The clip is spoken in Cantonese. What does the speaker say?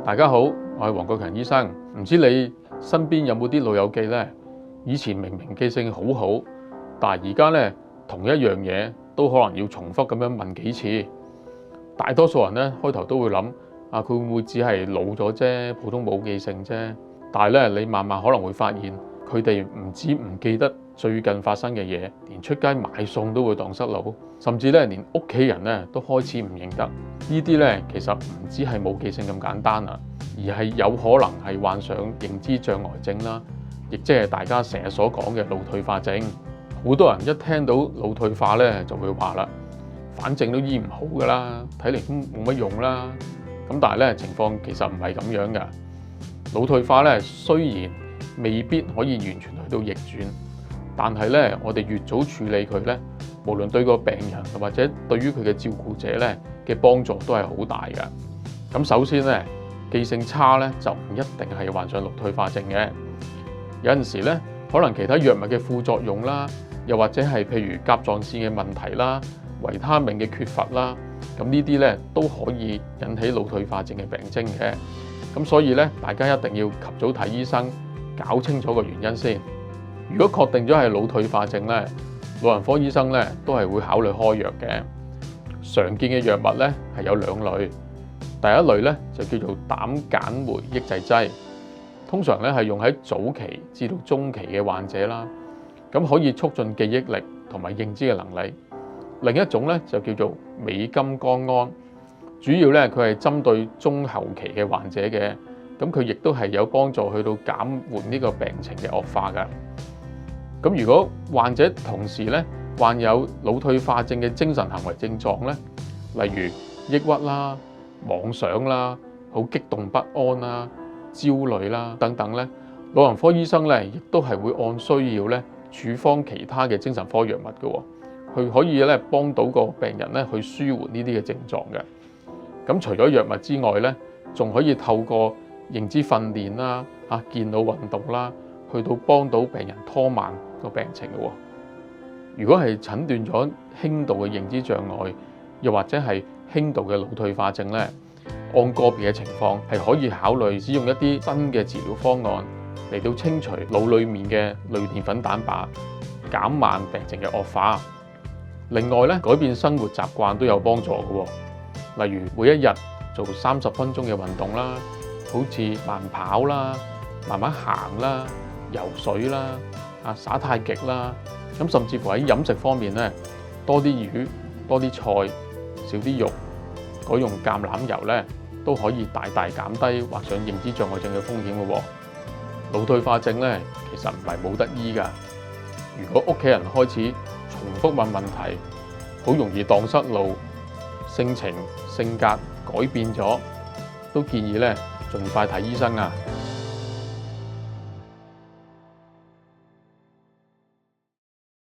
大家好，我係黃國強醫生。唔知你身邊有冇啲老友記呢？以前明明記性好好，但係而家呢，同一樣嘢都可能要重複咁樣問幾次。大多數人呢，開頭都會諗佢會唔會只係老咗啫，普通冇記性啫。但係咧，你慢慢可能會發現，佢哋唔止唔記得最近發生嘅嘢，連出街買餸都會蕩失路，甚至咧連屋企人咧都開始唔認得。呢啲咧其實唔止係冇記性咁簡單啊，而係有可能係患上認知障礙症啦，亦即係大家成日所講嘅腦退化症。好多人一聽到腦退化咧就會話啦，反正都醫唔好㗎啦，睇嚟都冇乜用啦。咁但係咧情況其實唔係咁樣㗎。腦退化咧雖然未必可以完全去到逆轉，但係咧我哋越早處理佢咧，無論對個病人或者對於佢嘅照顧者咧嘅幫助都係好大㗎。咁首先咧，記性差咧就唔一定係患上腦退化症嘅，有陣時咧可能其他藥物嘅副作用啦，又或者係譬如甲狀腺嘅問題啦、維他命嘅缺乏啦，咁呢啲咧都可以引起腦退化症嘅病徵嘅。咁所以咧，大家一定要及早睇醫生，搞清楚個原因先。如果確定咗係腦退化症咧，老人科醫生咧都係會考慮開藥嘅。常見嘅藥物咧係有兩類，第一類咧就叫做膽鹼酶抑制劑，通常咧係用喺早期至到中期嘅患者啦，咁可以促進記憶力同埋認知嘅能力。另一種咧就叫做美金剛胺。主要咧，佢係針對中後期嘅患者嘅，咁佢亦都係有幫助去到減緩呢個病情嘅惡化㗎。咁如果患者同時咧患有腦退化症嘅精神行為症狀咧，例如抑鬱啦、妄想啦、好激動不安啦、焦慮啦等等咧，老人科醫生咧亦都係會按需要咧處方其他嘅精神科藥物嘅，佢可以咧幫到個病人咧去舒緩呢啲嘅症狀嘅。咁除咗藥物之外咧，仲可以透過認知訓練啦、健腦運動啦，去到幫到病人拖慢個病情嘅。如果係診斷咗輕度嘅認知障礙，又或者係輕度嘅腦退化症咧，按個別嘅情況係可以考慮使用一啲新嘅治療方案嚟到清除腦裡面嘅類澱粉蛋白，減慢病情嘅惡化。另外咧，改變生活習慣都有幫助嘅。例如每一日做30分鐘嘅運動啦，好似慢跑啦、慢慢行啦、游水啦、耍太極啦，咁甚至乎喺飲食方面咧，多啲魚、多啲菜、少啲肉，改用橄欖油咧，都可以大大減低患上認知障礙症嘅風險嘅。腦退化症咧，其實唔係冇得醫㗎。如果屋企人開始重複問問題，好容易蕩失路，性格改變咗，都建議咧盡快睇醫生啊！